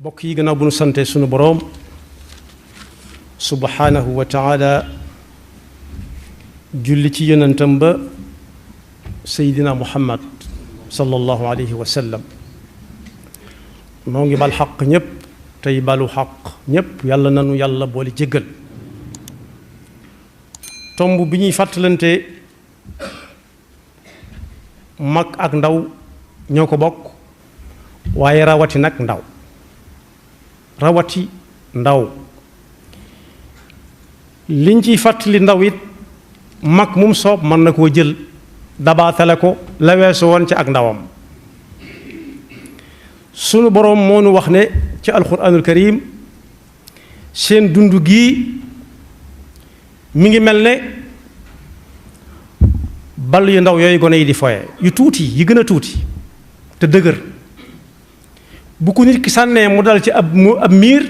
bokk yi gannaaw bu nu sante sunu boroom subhanahu wa taala julli ci yonentam ba seydina muhammad sallallahu alayhi wa sallam noo ngi bal xaq ñépp tey balu xaq ñépp yàlla nanu yàlla boole jéggal tomb bi ñuy fàttalante mag ak ndaw ñoo ko bokk waaye rawati nag ndaw rawati ndaw liñ ciy fàttali ndaw it mag mum soob mën na koo jël dabaatale ko la weesu woon ci ak ndawam sunu boroom moo nu wax ne ci alquranul karim seen dund gii mi ngi mel ne ball yu ndaw yooyu gone yi di foye yu tuuti yi gën a tuuti te dëgër bu ko nit ki sànnee mu dal ci ab miir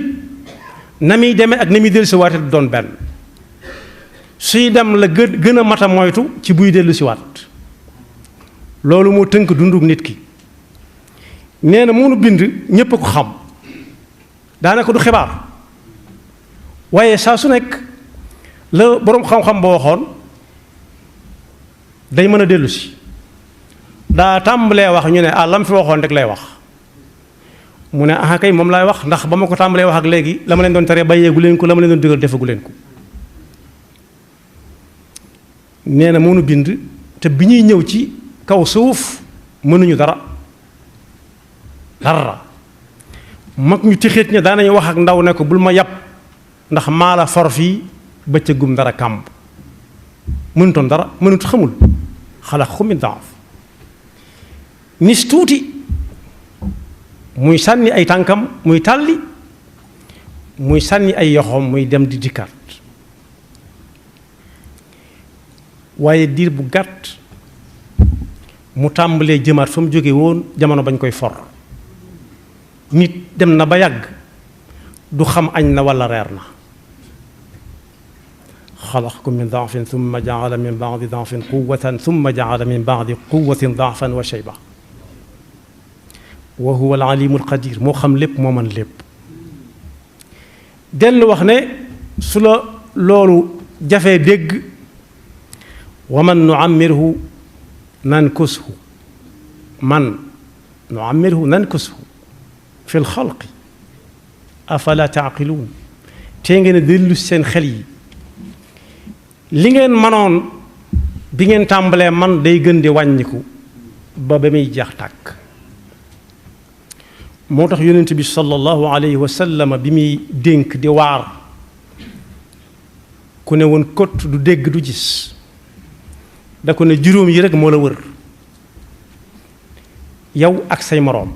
na muy demee ak na muy dellu si waate du doon benn suy dem la gën a mata moytu ci buy dellu si waat loolu moo tënk dunduk nit ki nee na mënu bind ñépp a ko xam daanaka du xibaar waaye saa su nekk la boroom xam-xam ba waxoon day mën a dellu si daa tàmbalee wax ñu ne lam fi waxoon rek lay wax mu ne kay moom laay wax ndax ba ma ko tàmbalee wax ak léegi la ma leen doon tere bàyyeegu leen ko la ma leen doon digal defagu leen ko nee na mënu bind te bi ñuy ñëw ci kaw suuf mënuñu dara mag ñu tixeet ña daanañu wax ak ndaw ne ko bul ma yàpp ndax maa la for fii bëccëgum dara kàmb mënutoon dara mënut xamul xalaqakum min daaf nis tuuti muy sànni ay tànkam muy tàlli muy sànni ay yoxoom muy dem di dikkaat waaye diir bu gàtt mu tàmbalee jëmaat fa mu jóge woon jamono bañ koy for nit dem na ba yàgg du xam añ na walla reer na xalaqakum min daafin thumma jaala min baadi daafin quwwatan thumma jaala min baadi quwwatin daafan wa shayba wa huwa al-alimu al-qadir moo xam lépp moo mën lépp dellu wax ne su la loolu jafee dégg wa man nuammirhu nankushu fi l-xalqi afala taaqiluun tee ngeen a dellu seen xel yi li ngeen manoon bi ngeen tàmbalee man day gën di wàññiku ba muy jeex tàkk moo tax yonent bi sallallahu alayhi wa sallam bi muy dénk di waar ku ne woon kott du dégg du gis da ko ne juróom yi rek moo la wër yow ak say moroom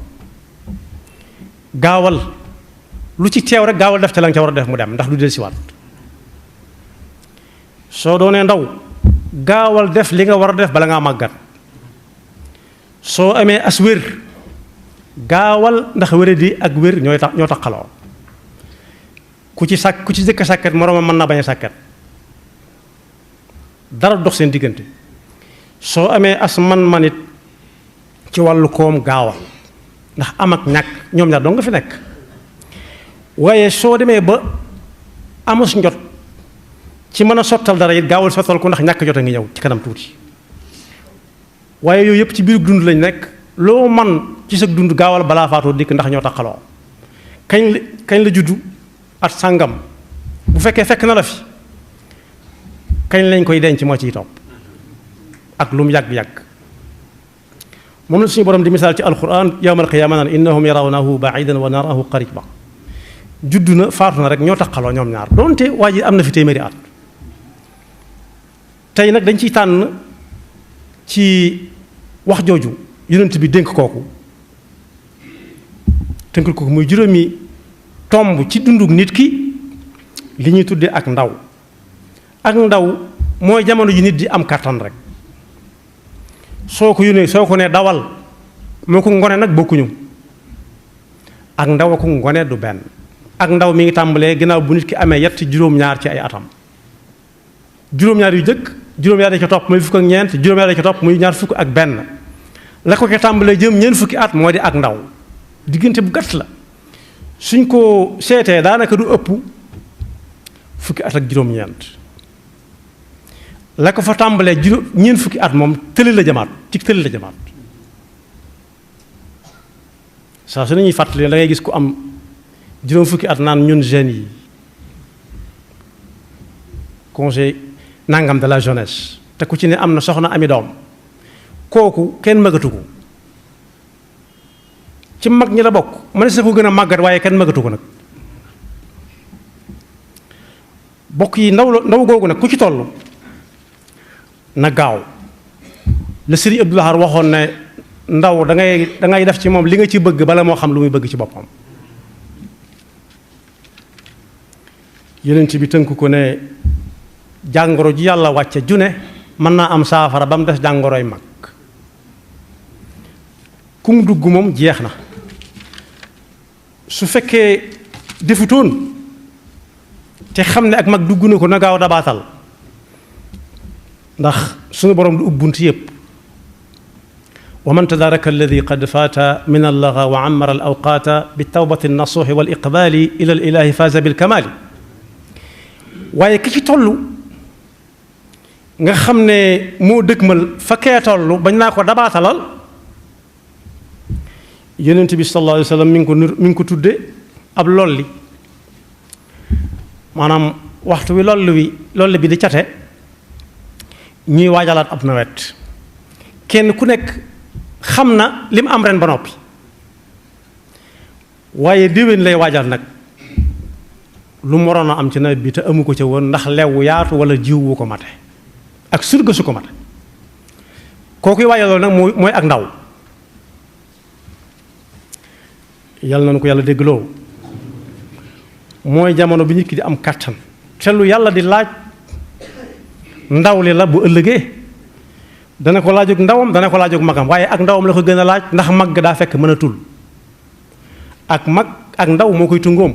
gaawal lu ci teew rek gaawal def ca la nga ca war a def mu dem ndax du del siwaat soo doonee ndaw gaawal def li nga war a def bala ngaa màggat soo amee as wér gaawal ndax wéradi ak wér ñoo taxaloo ku ci jëkk sàkket moroomam mën naa bañ a sàkket dara dox seen diggante soo amee as man-manit ci wàllu koom gaawal ndax am ak ñàkk ñoom ñaar doo nga fi nekk waaye soo demee ba amus njot ci mën a sottal dara it gaawal sottal ko ndax ñàkk jot a ngi ñëw ci kanam tuuti waaye yooyu yëpp ci biir dund lañ nekk loo man ci sa dund gaawal balaa faatoo dikk ndax ñoo taxaloo kañ la juddu at sàngam bu fekkee fekk na la fi kañ lañ koy denc moo ciy topp ak lu mu yàgg-yàgg moom la suñu borom di misaal ci alquran yawmal qiyaama naan innahum yarawnahu ba'idan wa narahu qariba juddu na faatu na rek ñoo taxaloo ñoom ñaar doonte waa ji am na fi téeméeri at tey nag dañ ciy tànn ci wax jooju yonent bi dénk kooku tënkal kooku muy juróomi tomb ci dunduk nit ki li ñuy tuddee ak ndaw mooy jamono ji nit di am kàttan rek soo ko ne dawal moo ko ngone nag bokkuñu ak ndaw ko ngone du benn ak ndaw mi ngi tàmbalee ginnaaw bu nit ki amee yetti juróom-ñaar ci ay atam juróom-ñaar yu jëkk juróom-ñaar yi ca topp muy fukk ak ñeent juróom-ñaar yi ca topp muy ñaar fukk ak benn la ko ca tàmbalee jëm ñeent fukki at moo di ak ndaw diggante bu gàtt la suñ ko seetee daanaka du ëpp fukki at ak juróom-ñeent la ko fa tàmbalee ñeent fukki at moom tëli la jamaat ci tëli la jamaat saa su ñuy fàttali da ngay gis ku am juróom fukki at naan ñun jeunes yi conseil nangam de la jeunesse te ku ci ne am na soxna ami doom kooku kenn magatu ko ci mag ñi la bokk man sa ko gën a màggat waaye kenn magatu ko nag bokk yi ndaw googu nag ku ci toll na gaaw la Sëriñ Abdou Lahad waxoon ne ndaw da ngay def ci moom li nga ci bëgg bala moo xam lu muy bëgg ci boppam yonent bi tënk ko ne jàngoro ji yàlla wàcce june mën naa am saafara ba mu des jàngoroy mag ku mu dugg moom jeex na su fekkee defutoon te xam ne ak mag dugg na ko na gaaw dabaatal ndax suñu borom du ubbunt yépp wa man tadaraka alladi qad faata min allaga wa amara al awqaata bi tawbati nasuuxi wal iqbaali ila al ilahi faaza bil kamaali waaye ki ci toll nga xam ne moo dëgmal fa kee toll bañ naa ko dabaatalal yonent bi sallallahu alayhi wa sallam mi ngi ko tudde ab lolli maanaam waxtu wi lolli bi di cate ñuy waajalaat ab nawet kenn ku nekk xam na li mu am ren ba noppi waaye déwén lay waajal nag lu mu waroon a am ci nawet bi te amu ko ca woon ndax lew yaatu wala jiw wu ko mate ak surga su ko mate kookuy waajal loolu nag mooy ak ndaw yàlla nañu ko yàlla déggloo mooy jamono bi nit ki di am kàttan te lu yàlla di laaj ndaw li la bu ëllëgee dana ko laajug ndawam dana ko laajug magam waaye ak ndawam la ko gën a laaj ndax mag daa fekk mën a tul ak mag ak ndaw moo koy tungoom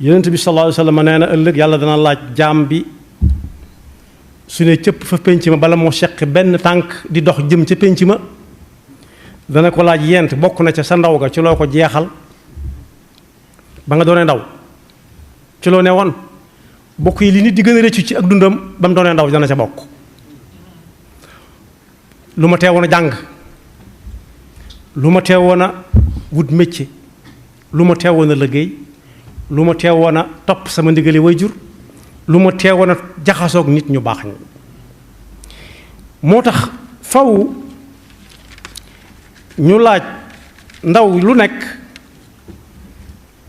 yonent bi sallallahu alayhi wa sallam nee na ëllëg yàlla dana laaj jaam bi su ne cëpp fa pénc ma bala moo seq benn tànk di dox jëm ca pénc ma dana ko laaj yent bokk na ca sa ndaw ga ci loo ko jeexal ba nga doonee ndaw ci loo ne woon bokk yi li nit di gën a rëccu ci ak dundam ba mu doonee ndaw dana ca bokk lu ma teewoon a jàng lu ma teewoon a wut métier lu ma teewoon a liggéey lu ma teewoon a topp sama ndigali waajur lu ma teewoon a jaxasoog nit ñu baax ñi moo tax faw ñu laaj ndaw lu nekk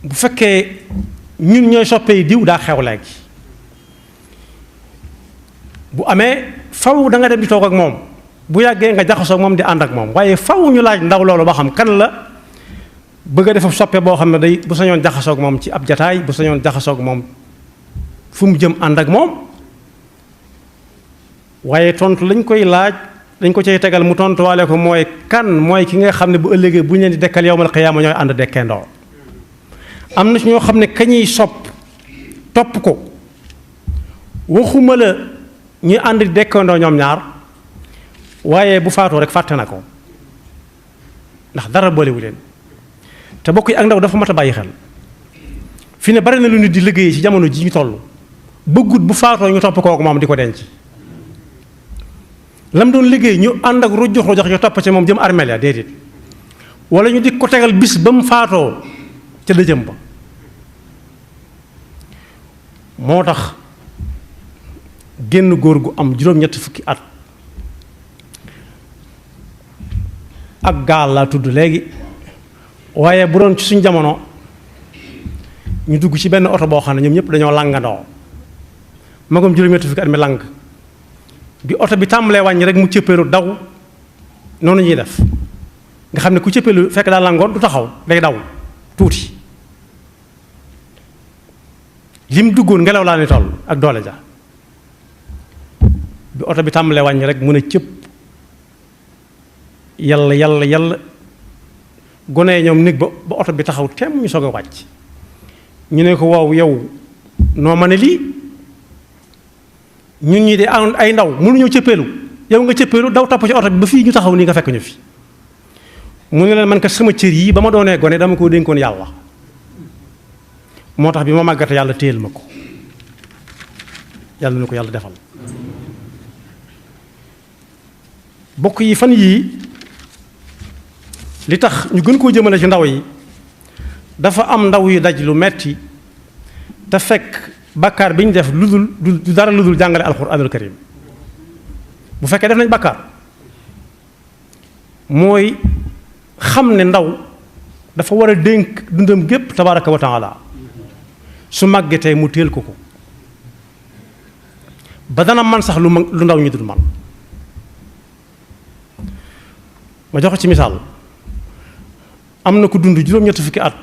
bu fekkee ñun ñooy soppee diw daa xew léegi bu amee faw da nga dem di toog ak moom bu yàggee nga jaxasoog moom di ànd ak moom waaye faw ñu laaj ndaw loolu ba xam kan la bëgg a def soppe boo xam ne day bu sañoon jaxasoog moom ci ab jataay bu sañoon jaxasoog moom fu mu jëm ànd ak moom waaye tontu lañ koy laaj dañ ko cay tegal mu tontuwaale ko mooy kan mooy ki nga xam ne bu ëllëgee bu ñu leen di dekkal yawmal qiyaama ñooy ànd dekkeendoo am na ci ñoo xam ne kañuy topp ko waxuma la ñuy ànd di dekkeendoo ñoom ñaar waaye bu faatoo rek fàtte na ko ndax dara boolewu leen te bokk yi ak ndaw dafa mat a bàyyi xel fi ne bari na lu nit di liggéey ci jamono ji ñu toll bëggut bu faatoo ñu topp kooku moom di ko denc lam doon liggéey ñu ànd ak rujjox ñu topp ci moom jëm armeel ya déedéet wala ñu di ko tegal bis ba mu faatoo ca dëjëm ba moo tax génn góor gu am juróom-ñetti fukki at ak gaal laa tudd léegi waaye bu doon ci suñ jamono ñu dugg ci benn oto boo xam ne ñoom ñëpp dañoo langandoo magam juróom-ñetti fukki at mi lang bi oto bi tàmbalee wàññi rek mu cëppeelu daw noonu ñuy def nga xam ne ku cëppeelu fekk daa langoon du taxaw day daw tuuti lim duggoon ngelaw laa ni toll ak doole ja bi oto bi tàmbalee wàññi rek mu ne cëpp yàlla gone yi ñoom néeg ba oto bi taxaw temm ñu soog a wàcc ñu ne ko waaw yow noo ma ne lii ñun ñi de ay ndaw mënuñoo cëppeelu yow nga cëppeelu daw topp ci oto bi ba fii ñu taxaw nii nga fekk ñu fi mu ne leen man kat sama cër yi ba ma doonee gone dama koo dénkoon yàlla moo tax bi ma màggate yàlla téyel ma ko yàlla na ko yàlla defal. bokk yi fan yii li tax ñu gën koo jëmale ci ndaw yi dafa am ndaw yu daj lu metti te fekk bàkkaar bi ñu def du dara lu dul jàngale alxuraanul karim. bu fekkee def nañ bàkkaar mooy xam ne ndaw dafa war a dénk dundam gépp tabaraka wa taala su màggetee mu téel ko ba dana man sax lu ndaw ñi dul man. ma jox ci misaal am na ku dund juróom-ñetti fukki at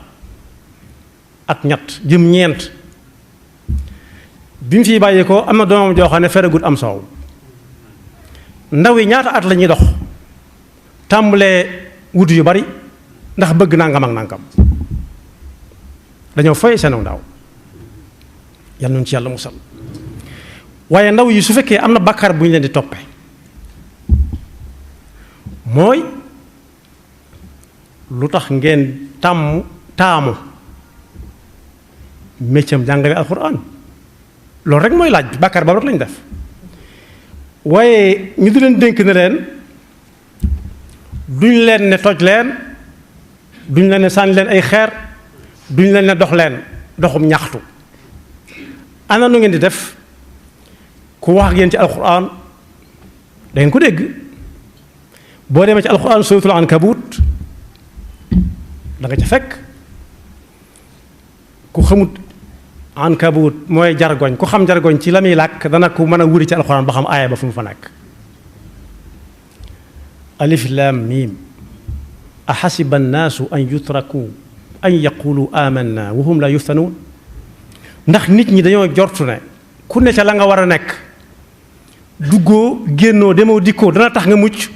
ak ñett jëm ñeent bi mu fiy bàyyee ko am na doomam joo xam ne feregut am soow. ndaw yi ñaata at la ñuy dox tàmbalee wut yu bari ndax bëgg nangam ak nangam dañoo fay seen ndaw yal nañu ci yàlla musal. waaye ndaw yi su fekkee am na bàkkaar bu ñu leen di toppe mooy lu tax ngeen taamu méccam jàngale alxuraan loolu rek mooy laaj bi bàkkaar ba rek lañu def. waaye ñu di leen dénk ne leen duñ leen ne toj leen duñ leen ne sànni leen ay xeer duñ leen ne dox leen doxum ñaxtu. ana nu ngeen di def ku wax ak yéen ci alxuraan da ngeen ko dégg boo demee ci alxuraan suratul ankabut da nga ca fekk ku xamut ankabut mooy jargoñ ku xam jargoñ ci la muy làkk dana ko mën a wuri ci alxuraan ba xam aaya ba fu mu fa nekk. alif lam mim axasiba annaasu an yutraku an yaqulu amanna wa hum la yuftanuun. ndax nit ñi dañoo jortu ne ku ne ca la nga war a nekk duggoo génnoo demoo dikkoo dana tax nga mucc.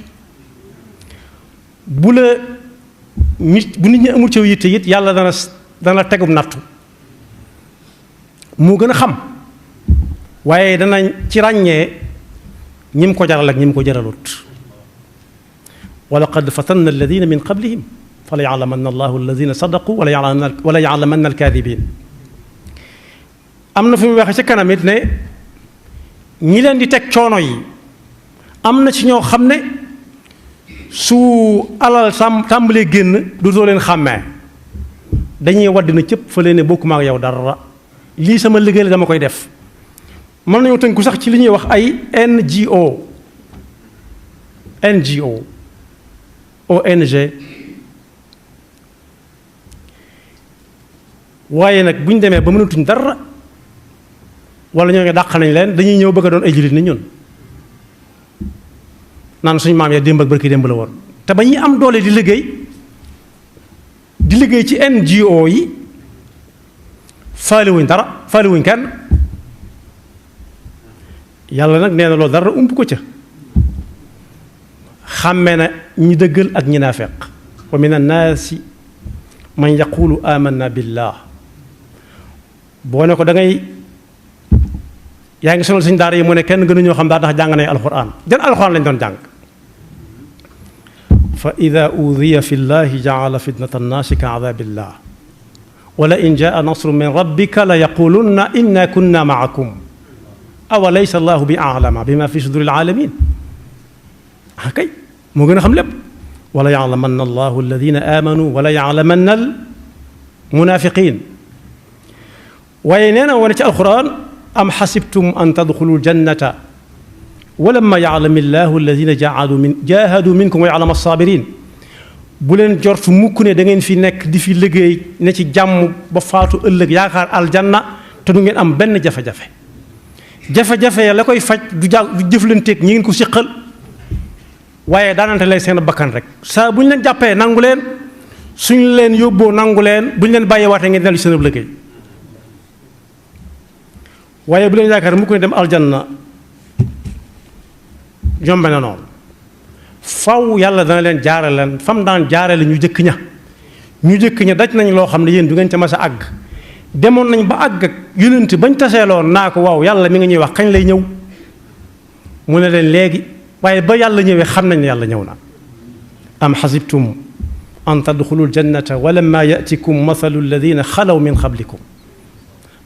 bu nit ñi amul ci yitte it yàlla dana tegum nattu moo gën a xam waaye danañ ci ràññee ñi mu ko jaral ak ñi mu ko jaralut. wa laqad fatanna alladina min qablihim fa la yalamanna allahu alladina sadaqu wala yalamanna alkaadibin. am na fi mu waxee ci kanam it ne ñi leen di teg coono yi am na ci ñoo xam ne su alal tàmbalee génn dootoo leen xàmmee dañuy wadd na cëpp fa leen ne bokkuma ak yow dara lii sama liggéey la dama koy def. mën nañoo tënku sax ci li ñuy wax ay NGO ONG waaye nag bu ñu demee ba mënatuñ dara wala ñoo ngi dàq nañ leen dañuy ñëw bëgg a doon ay jullit ni ñun naan suñu maam ya démb ak barki démb la woon. te ba ñuy am doole di liggéey ci NGO yi faaliwuñ dara faaliwuñ kenn yàlla nag nee na loolu dara ump ko ca xàmmee na ñi dëggal ak ñi naafeq. wa min annaasi man yaqulu amanna billah boo ne ko da ngay yaa ngi sonal suñ daara yi mu ne kenn gënuñoo xam daa tax jàng nañ alxuraan jan alxuraan lañ doon jàng. fa ida udiya fi llahi jaala fitnata annaasi ka adabillah wala in jaa nasru min rabbika la yaqulunna inna kunna maakum awa laysa allahu bi alama bima fi suduri alaalamin. kay moo gën a xam lépp. wala yalamanna allahu alladina amanu wala yalamanna almunafiqin. waaye nee na wane ci alquran am xasibtum an tadxulu ljannata walamma yaalami allahu alladina jahadu minkum wa yaalama alsabirin. bu leen jortu mukk ne da ngeen fi nekk di fi liggéey ne ci jàmm ba faatu ëllëg yaakaar aljanna te du ngeen am benn jafe-jafe. jafe-jafe la koy faj du jëflanteeg ñi ngeen ko siqal waaye daanante lay seen bakkan rek saa bu ñu leen jàppee nangu leen suñu leen yóbboo nangu leen bu ñu leen bàyyee waatee ngeen dellu seen ab liggéey. waaye bu leen yaakaar mukk ne dem aljanna jombe na noonu faw yàlla dana leen jaarale fam daan jaarale ñu jëkk ña daj nañ loo xam ne yéen du ngeen ca mas a àgg. demoon nañ ba àgg ak yonent bañ taseeloon naa ko waaw yàlla mi nga ñuy wax kañ lay ñëw mu ne leen léegi waaye ba yàlla ñëwee xam nañ ne yàlla ñëw na. am xasibtum an tadxulu ljannata walamma yatikum mathalu alladina xalaw min qablikum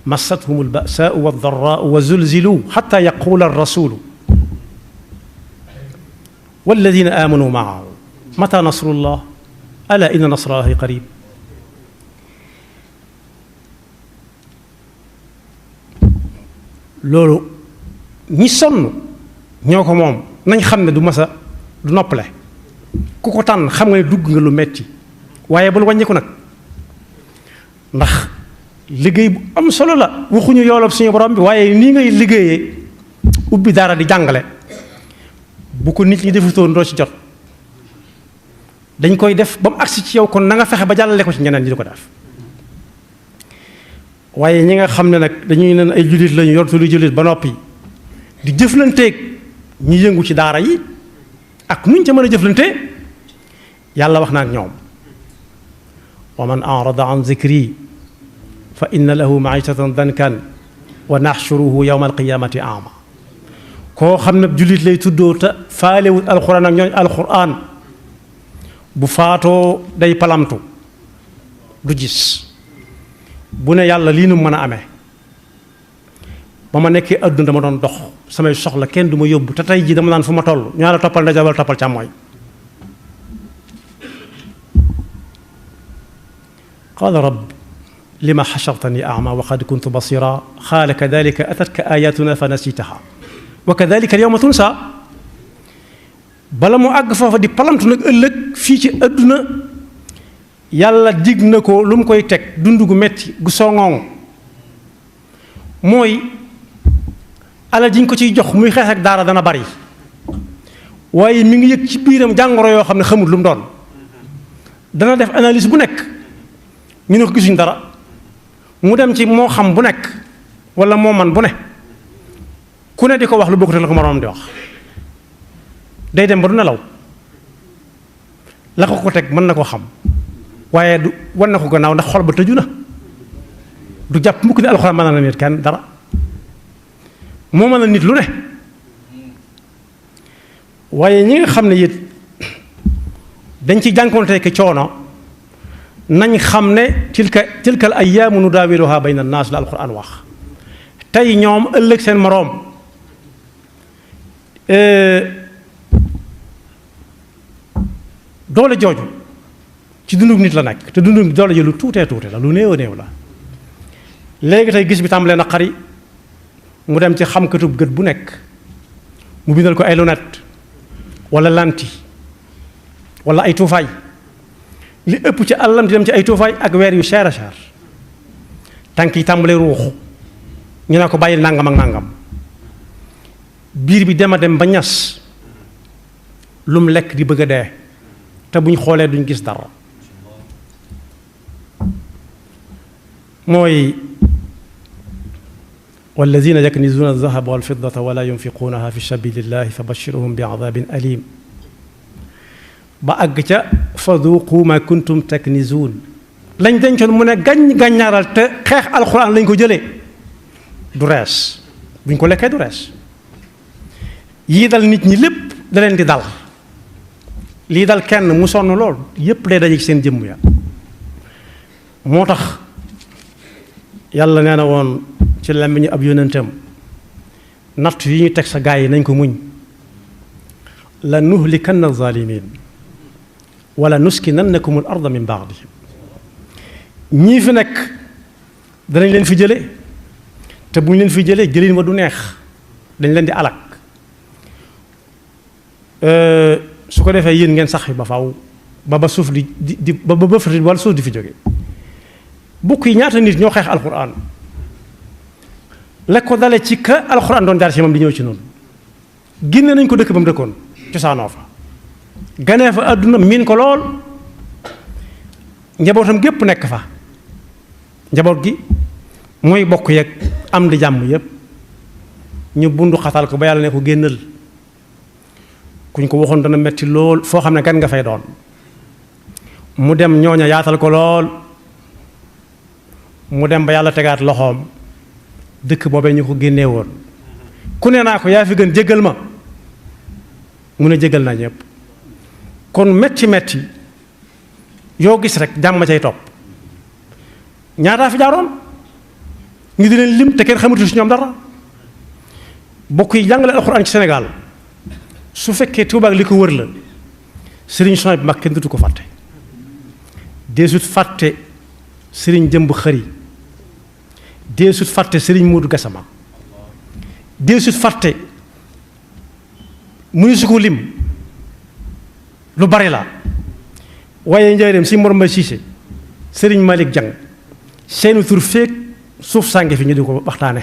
massathum albasaau waldarraau wa zulzilu xata yaqula alrasulu walladina amanu maahu mata nasrullah ala inna nasrallahi qarib. loolu ñi sonn ñoo ko moom nañ xam ne du masa du noppale ku ko tànn xam nga ne dugg nga lu metti waaye bul wàññiku nag ndax liggéey bu am solo la waxuñu yoolab suñu borom bi waaye nii ngay liggéeyee ubbi dara di jàngale bu ko nit ñi defutoon doo ci jot dañ koy def ba mu agsi ci yow kon na nga fexe ba jàllale ko ci ñeneen ñi di ko def waaye ñi nga xam ne nag dañuy nen ay jullit lañu yortu lu jullit ba noppi di jëflanteeg ñi yëngu ci daara yi ak nuñ ca mën a jëflante yàlla wax na ak ñoom wa man arada an zikri fa inna lahu maishatan dankan wa naxshuruhu yawma alqiyamati ama koo xam ne jullit lay tuddoo te faalewut alquran ak ñooñ alquran bu faatoo day palamtu du gis bu ne yàlla lii nu mën a amee ba ma nekkee adduna dama doon dox samay soxla kenn du ma yóbbu te tey jii dama naan fu ma toll ñaa la toppal ndaje wala toppal càmmooñ qaala rabb lima xashartani ama wa qad kuntu basira qaala kadalika atatka ayatuna fa nasitaha wa kadalika alyawma tunsa bala mu àgg foofa di palamtu nag ëllëg fii ci adduna yàlla dig na ko lu mu koy teg dund gu metti gu songoŋ mooy alal ji ñu ko ciy jox muy xeex ak daara dana bari waaye mi ngi yëg ci biiram jàngoro yoo xam ne xamul lu mu doon dana def analyse bu nekk ñu ne ko gisuñ dara mu dem ci moo xam bu nekk wala moo man bu ne ku ne di ko wax lu bokkut la ko moroom di wax day dem ba du nelaw la ko teg mën na koo xam waaye du wan na ko gannaaw ndax xol ba tëju na du jàpp mukk ne alxuraan mën na nit kenn dara moo mën a nit lu ne waaye ñi nga xam ne it dañ ci jànkoonte ki coono nañ xam ne tilkal ayyaamu nudaawiluhaa bayna naas la alxuraan wax tey ñoom ëllëg seen moroom doole jooju ci dundug nit la nekk te dundug doole ji lu tuutee tuute la lu néew a néew la léegi tey gis bi tàmbalee na xari mu dem ci xamkatub gët bu nekk mu bindal ko ay lunette wala lanti wala ay tuufaay li ëpp ci àllam di dem ci ay tuufaay ak weer yu cher a cher tànk yi tàmbalee ruuxu ñu ne ko bàyyi nangam ak nangam biir bi dem a dem ba ñas lum lekk di bëgg a dee te buñ xoolee duñ gis dara mooy walladina yaknizuuna aldahaba walfiddata wala yunfiquunaha fi sabilillahi fa bashirhum bi adabin alim ba àgg ca fa duuqu ma kuntum taknizuun lañ dencoon mu ne gàññaaral te xeex alxuraan lañ ko jëlee du rees buñ ko lekkee du rees yii dal nit ñi lépp da leen di dal lii dal kenn mu sonn lool yépp day daje ci seen jëmm ya moo tax yàlla nee na woon ci làmmiñu ab yónnentam natt yi ñu teg sa gaa yi nañ ko muñ la nuhlikanna zalimin wala nuskinannakum al arda min ba'dihim ñii fi nekk danañ leen fi jële te buñ leen fi jëlee jëlin ma du neex dañ leen di alak su ko defee yéen ngeen sax fi ba faw ba suuf di ba bëfati wala suuf di fi jóge bukk yi ñaata nit ñoo xeex alxuraan la ko dale ci ka alxuraan doon jaar ci moom di ñëw ci noonu génne nañ ko dëkk ba mu dëkkoon cosaanoo fa ganee fa àdduna miin ko lool njabootam gépp nekk fa njaboot gi mooy bokk yeeg am di jàmm yépp ñu bundu xatal ko ba yàlla ne ko génnal kuñ ko waxoon dana metti lool foo xam ne gan nga fay doon mu dem ñooña yaatal ko lool mu dem ba yàlla tegaat loxoom dëkk boobee ñu ko génnee woon ku ne naa ko yaa fi gën jéggal ma mu ne jéggal naa ñëpp kon metti yoo gis rek jàmm cay topp ñaataa fi jaaroon ñu di leen lim te kenn xamatu si ñoom dara bokk yi jàngale alxuraan ci Sénégal su fekkee Tuubaa ak li ko wër la sëriñ Souhaïbou bi mag kenn dutu ko fàtte deesut fàtte sëriñ Jëmb Xëri deesut fàtte sëriñ Moodu Gassama deesut fàtte muy su ko lim lu bari la waaye njëriñam si Mor Mbay Siise sëriñ Malick Jang seeni tur feek suuf sànge fi ñu di ko waxtaane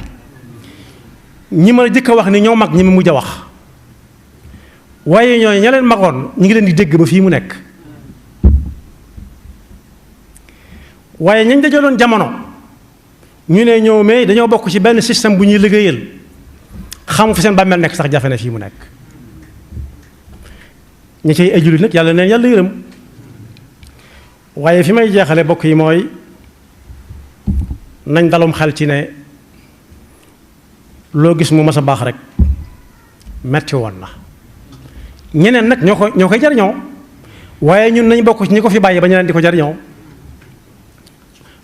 ñi ma jëkk a wax ni ñoo mag ñi ma mujj a wax waaye ñooy ña leen magoon ñu ngi leen di dégg ba fii mu nekk waaye ñañ dajaloon jamono ñu ne ñëw mais dañoo bokk ci benn système bu ñuy liggéeyal xam fi seen bàmmeel nekk sax jafe na fii mu nekk ñi cay ay jullit nag yàlla neen yàlla yërëm waaye fi may jeexale bokk yi mooy nañ dalum xel ci ne loo gis mu mas a baax rek metti woon na ñeneen nag ñoo koy jariñoo waaye ñun nañ bokk ci ñi ko fi bàyyi ba ñeneen di ko jariñoo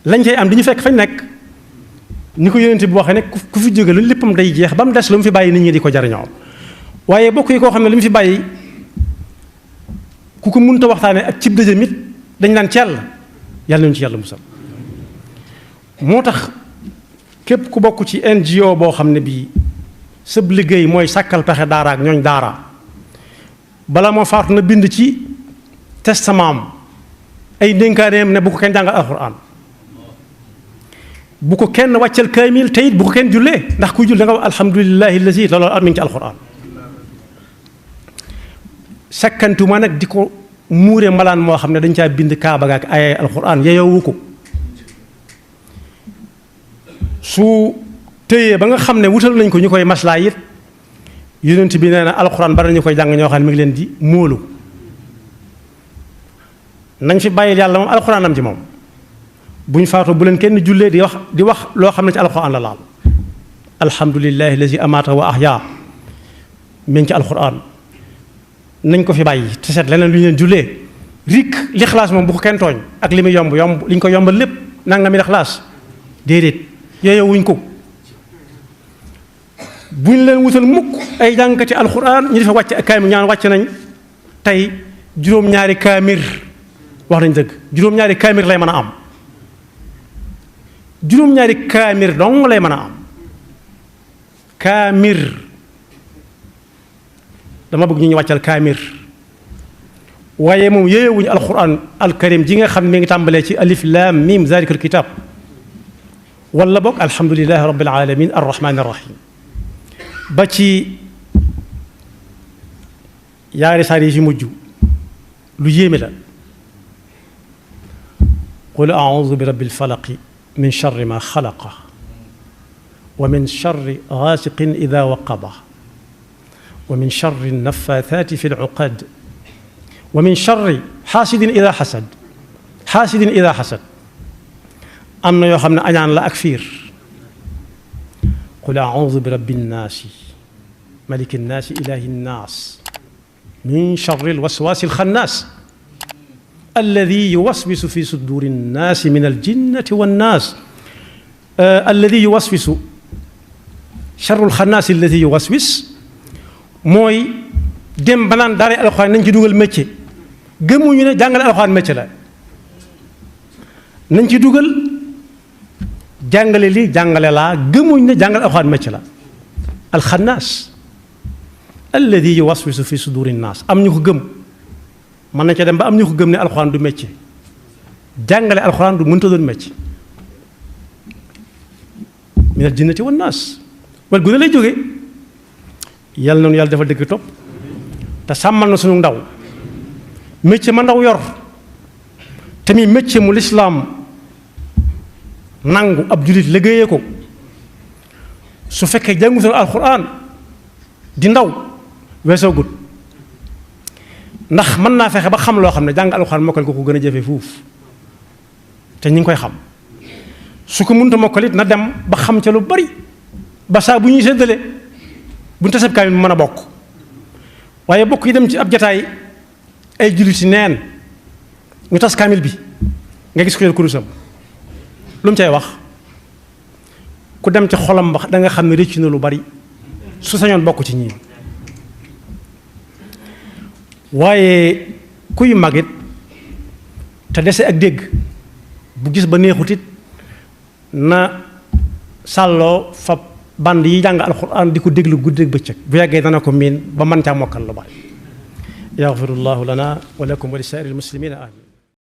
lañ cay am di ñu fekk fañ nekk ni ko yonent bi waxee ne ku fi jóge lu léppam day jeex ba mu des lu mu fi bàyyi nit ñi di ko jariñoo waaye bokk yi koo xam ne li mu fi bàyyi ku ko mënta waxtaane ak cib dëjëm it dañ naan ci yàlla nañu ci yàlla musal moo tax képp ku bokk ci NGO boo xam ne bii sëb liggéey mooy sàkkal pexe daara ak ñooñ daara bala moo faatu na bind ci testament am ay dénkaaneem ne bu ko kenn jàngal alxuraan bu ko kenn wàccal kaamil te it bu ko kenn jullee ndax kuy jull da nga wax alhamdulilahi lazi loolu am mi ngi ci alxuraan sakkantuma nag di ko muure malaan moo xam ne dañ caa bind kaaba ga ak ay alxuraan yeyowu ko su téyee ba nga xam ne wutal nañ ko ñu koy maslaa it yonent bi nee na alxuraan bari ñu koy jàng ñoo xam ne mi ngi leen di móolu nañ fi bàyyil yàlla moom alxuraan am ci moom bu ñu faatoo bu leen kenn jullee di wax loo xam ne ci alxuraan la laal alhamdulillahi lazi amaata wa ahya mi ngi ci alxuraan nañ ko fi bàyyi te seet leneen lu ñu leen jullee rik lixlaas moom bu ko kenn tooñ ak li muy yomb li ñu ko yombal lépp nanga mi lixlaas déedéet yooyu wuñ ko bu ñu leen wutal mukk ay jàngkati alxuraan ñu defa wàcc ak kaamir ñaan wàcc nañ tey juróom-ñaari kaamir wax nañ dëgg juróom-ñaari kaamir lay mën a am juróom-ñaari kaamir dong lay mën a am kaamir dama bëgg ñu wàccal kaamir waaye moom yéyewuñu alxuraan alkarim ji nga xam ne mi ngi tàmbalee ci alif laam miim zaalikal kitaab wala boog alhamdulilahi rabbil alamin arrahmani arrahim ba ci yaari saar yi fi mujj lu yéeme la qul a'uudu bi rabbil falaqi min charri ma xalaqa wa min charri gaasiqin ida waqaba wa min charri naffaathaati fi l-uqad wa min charri xaasidin ida xasad am na yoo xam ne añaan la ak fiir qul a'uudu bi rabbi nnaasi maliki nnaasi ilaahi nnaas min charri l-waswaasi l-xannaas alladi yuwaswisu fi suduuri nnaasi min aljinnati wannaas alladi yuwaswisu charru l-xannaas alladi yuwaswis mooy dem ba naan daara alxuraan nañ ci dugal métier gëmuñu ne jàngale alxuraan métier la nañ ci dugal jàngale lii jàngale laa gëmuñu ne jàngale alxuraan métier la alxannaas alladi yuwaswisu fi suduri nnaas am ñu ko gëm mën nañ ca dem ba am ñu ko gëm ne alxuraan du métier jàngale alxuraan du mënta doon métier minal jinnati wan naas wala gune lay jógee yàlla noonu yàlla dafa dëgg topp te sàmmal na suñu ndaw métier ma ndaw yor tamit métier mu lislaam nangu ab jullit liggéeyee ko su fekkee jàngutal alxuraan di ndaw weesoo gut ndax mën naa fexe ba xam loo xam ne jàng alxuraan mokkal ko gën a jafe fuuf te ñu ngi koy xam su ko mënta mokkal it na dem ba xam ca lu bari ba saa bu ñuy séddale bu ñu tasab kaamil mën a bokk waaye bokk yi dem ci ab jataay ay jullit si neen ñu tas kaamil bi nga gis ko yor kurusam lu mu cay wax ku dem ci xolam ba da nga xam ne rëcc na lu bari su sañoon bokk ci ñii waaye kuy magit te dese ak dégg bu gis ba neexutit na sàlloo fa band yi jàng alxuraan di ko déglu guddeeg bëccëg bu yàggee dana ko miin ba mën caa mokkal lu bari yaxfirullahu lana wa lakum wa li saa'iril muslimina amin